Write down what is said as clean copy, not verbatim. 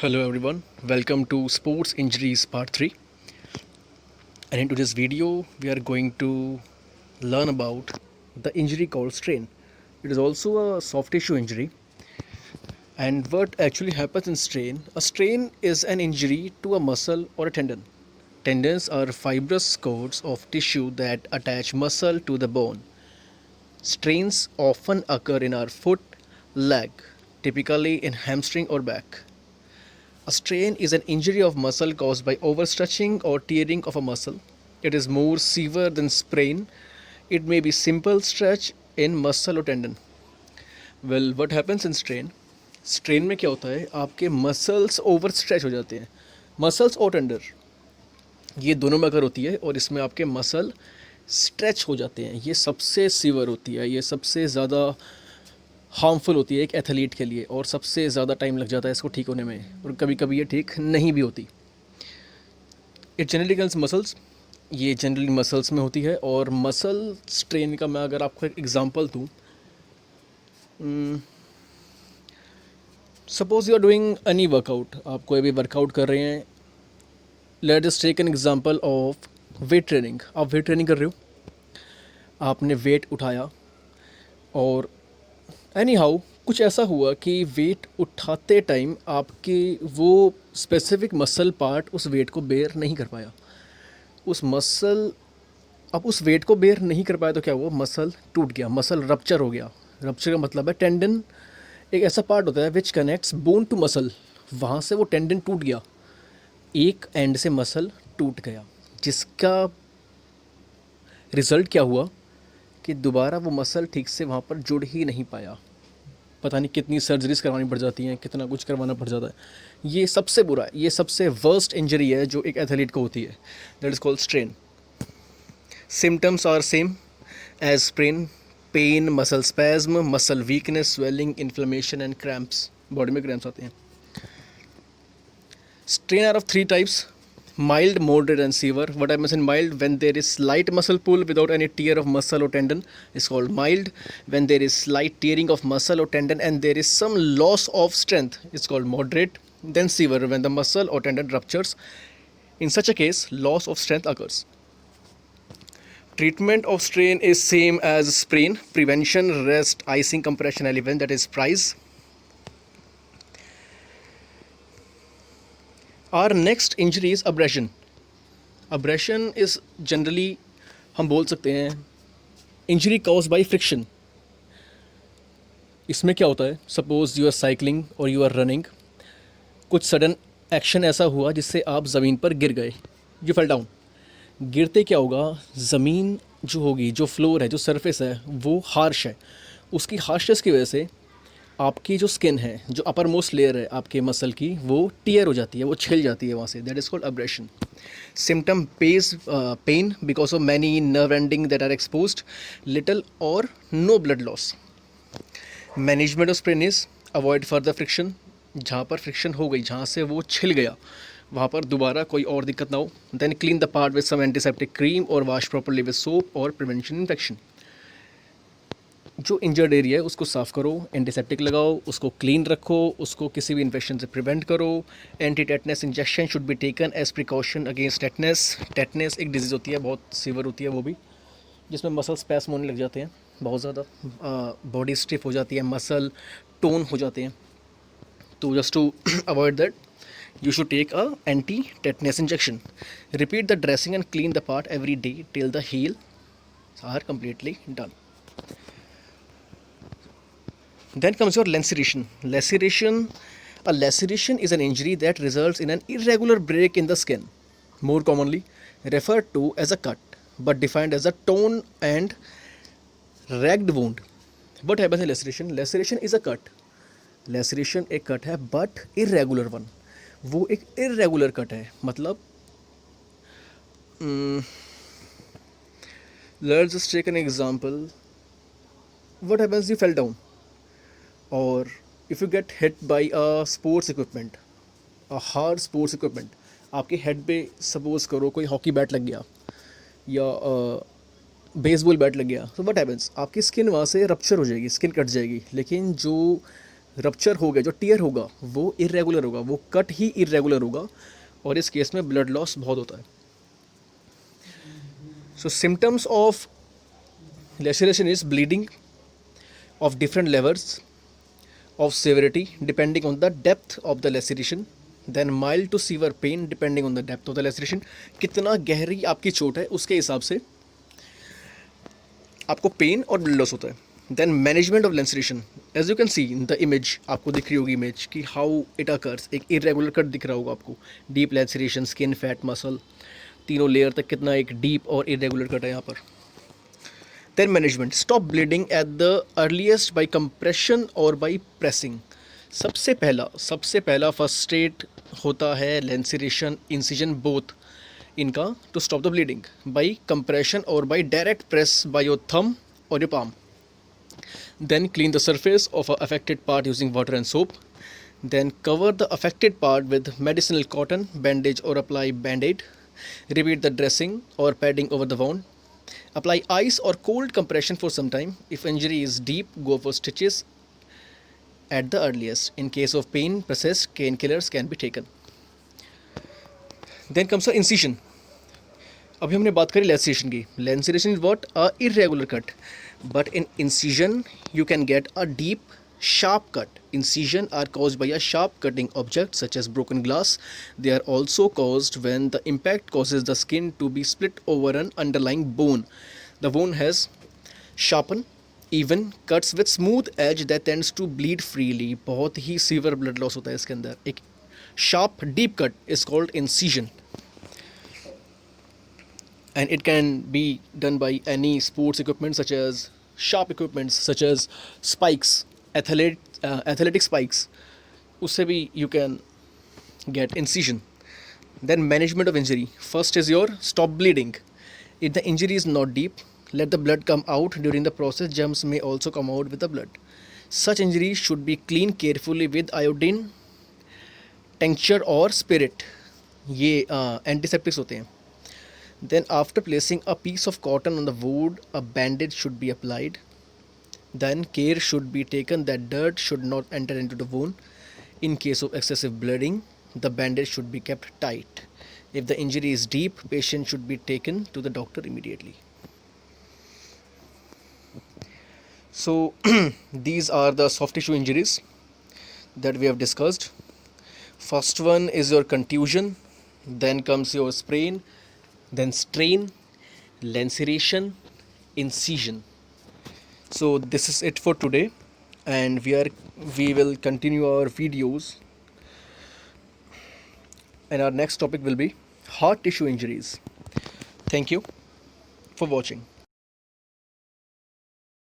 Hello everyone, welcome to Sports Injuries Part 3. And in today's video, we are going to learn about the injury called strain. It is also a soft tissue injury. And what actually happens in strain? A strain is an injury to a muscle or a tendon. Tendons are fibrous cords of tissue that attach muscle to the bone. Strains often occur in our foot, leg, typically in hamstring or back. A strain is an injury of muscle caused by overstretching or tearing of a muscle. It is more severe than sprain. It may be simple stretch in muscle or tendon. Well, what happens in strain? Strain में क्या होता है, आपके muscles over stretch हो जाते हैं. Muscles और tender ये दोनों में अगर होती है और इसमें आपके मसल स्ट्रेच हो जाते हैं. ये सबसे सीवर होती है, ये सबसे ज़्यादा हार्मफुल होती है एक एथलीट के लिए और सबसे ज़्यादा टाइम लग जाता है इसको ठीक होने में और कभी कभी ये ठीक नहीं भी होती. इट जनरली कल्स मसल्स, ये जनरली मसल्स में होती है. और मसल स्ट्रेन का मैं अगर आपको एक एग्जांपल दूँ, suppose you are doing any workout, आप कोई भी वर्कआउट कर रहे हैं. Let us take an example of weight training. आप वेट ट्रेनिंग कर रहे हो, आपने वेट उठाया और एनी हाउ कुछ ऐसा हुआ कि वेट उठाते टाइम आपके वो स्पेसिफिक मसल पार्ट उस वेट को बेयर नहीं कर पाया. उस मसल अब उस वेट को बेयर नहीं कर पाया तो क्या हुआ, मसल टूट गया, मसल रप्चर हो गया. रप्चर का मतलब है टेंडन एक ऐसा पार्ट होता है which connects bone to muscle. वहाँ से वो टेंडन टूट गया, एक एंड से मसल टूट गया, जिसका रिज़ल्ट क्या हुआ कि दोबारा वो मसल ठीक से वहाँ पर जुड़ ही नहीं पाया. पता नहीं कितनी सर्जरीज करवानी पड़ जाती हैं, कितना कुछ करवाना पड़ जाता है. ये सबसे बुरा है, ये सबसे वर्स्ट इंजरी है जो एक एथलीट को होती है. That is called strain. Symptoms are same as sprain: pain, muscle spasm, muscle weakness, swelling, inflammation and cramps. Body में क्रैम्प्स आते हैं. Strain are of 3 types: mild, moderate and severe. What happens in mild? When there is slight muscle pull without any tear of muscle or tendon is called mild. When there is slight tearing of muscle or tendon and there is some loss of strength, it's called moderate. Then severe, when the muscle or tendon ruptures. In such a case, loss of strength occurs. Treatment of strain is same as sprain: prevention, rest, icing, compression element, that is PRICE. Our next injury is abrasion. Abrasion is generally हम बोल सकते हैं injury caused by friction. इसमें क्या होता है, suppose you are cycling और you are running, कुछ सडन एक्शन ऐसा हुआ जिससे आप ज़मीन पर गिर गए, यू फेल डाउन. गिरते क्या होगा, ज़मीन जो होगी, जो फ्लोर है, जो सरफेस है, वो हार्श है. उसकी हार्शनेस की वजह से आपकी जो स्किन है, जो अपर मोस्ट लेयर है आपके मसल की, वो टीयर हो जाती है, वो छिल जाती है वहाँ से. That is called abrasion. Symptom pain because of many nerve ending that are exposed, little और no blood loss. Management of sprain is avoid further friction. जहाँ पर फ्रिक्शन हो गई, जहाँ से वो छिल गया, वहाँ पर दोबारा कोई और दिक्कत ना हो. Then clean the part with some antiseptic cream और वॉश प्रॉपर्ली विद सोप और प्रिवेंशन इन्फेक्शन. जो इंजर्ड एरिया है उसको साफ़ करो, एंटीसेप्टिक लगाओ, उसको क्लीन रखो, उसको किसी भी इन्फेक्शन से प्रिवेंट करो. Anti tetanus injection should be taken as precaution against tetanus. Tetanus एक डिजीज़ होती है, बहुत सीवर होती है वो भी, जिसमें मसल स्पैस्म होने लग जाते हैं बहुत ज़्यादा, बॉडी स्टिफ हो जाती है, मसल टोन हो जाते हैं. तो just to avoid that you should take a anti-tetanus injection. Repeat the dressing and clean the part every day till the heals are completely done. Then comes your laceration. A laceration is an injury that results in an irregular break in the skin, more commonly referred to as a cut, but defined as a torn and ragged wound. What happens in laceration? Laceration is a cut. Laceration एक cut है, but irregular one. वो एक irregular cut है. मतलब let's just take an example. What happens, you fell down और if you get hit by a sports equipment, a hard sports equipment, आपके head पे suppose करो कोई हॉकी बैट लग गया या बेसबॉल बैट लग गया. तो व्हाट हैपेंस, आपकी स्किन वहाँ से रप्चर हो जाएगी, स्किन कट जाएगी, लेकिन जो रप्चर हो गया, जो टीयर होगा वो इरेगुलर होगा, वो कट ही इरेगुलर होगा, और इस केस में ब्लड लॉस बहुत होता है. So symptoms of laceration is bleeding of different levels of severity depending on the depth of the laceration, then mild to severe pain depending on the depth of the laceration. कितना गहरी आपकी चोट है उसके हिसाब से आपको पेन और ब्लड लॉस होता है. Then management of laceration, as you can see in the image, आपको दिख रही होगी इमेज कि हाउ इट अकर्स. एक इरेगुलर कट दिख रहा होगा आपको, deep laceration, skin, fat, muscle, तीनों लेयर तक कितना एक डीप और इरेगुलर कट है यहाँ पर. Then management, stop bleeding at the earliest by compression or by pressing. सबसे पहला फर्स्ट एड होता है लेंसरेशन, इंसिजन, बोथ इनका, to stop the bleeding by compression और by direct press by your thumb और your palm. Then clean the surface of a affected part using water and soap. Then cover the affected part with medicinal cotton bandage or apply band-aid. Repeat the dressing or padding over the wound. Apply ice or cold compression for some time. If injury is deep, go for stitches at the earliest. In case of pain persist, painkillers can be taken. Then comes the incision. अभी हमने बात करी laceration की. Laceration is what? A irregular cut. But in incision, you can get a deep, sharp cut. Incision are caused by a sharp cutting object such as broken glass. They are also caused when the impact causes the skin to be split over an underlying bone. The bone has sharpened, even cuts with smooth edge that tends to bleed freely. बहुत ही severe blood loss होता है इसके अंदर. एक sharp, deep cut is called incision. And it can be done by any sports equipment such as sharp equipments such as spikes, athletic spikes. उससे भी you can get incision. Then management of injury. First is your stop bleeding. If the injury is not deep, let the blood come out. During the process, germs may also come out with the blood. Such injuries should be cleaned carefully with iodine tincture or spirit. ये antiseptics होते हैं. Then after placing a piece of cotton on the wound, a bandage should be applied. Then care should be taken that dirt should not enter into the wound. In case of excessive bleeding, the bandage should be kept tight. If the injury is deep, patient should be taken to the doctor immediately. So these are the soft tissue injuries that we have discussed. First one is your contusion, then comes your sprain, then strain, laceration, incision. So this is it for today, and we will continue our videos, and our next topic will be heart tissue injuries. Thank you for watching.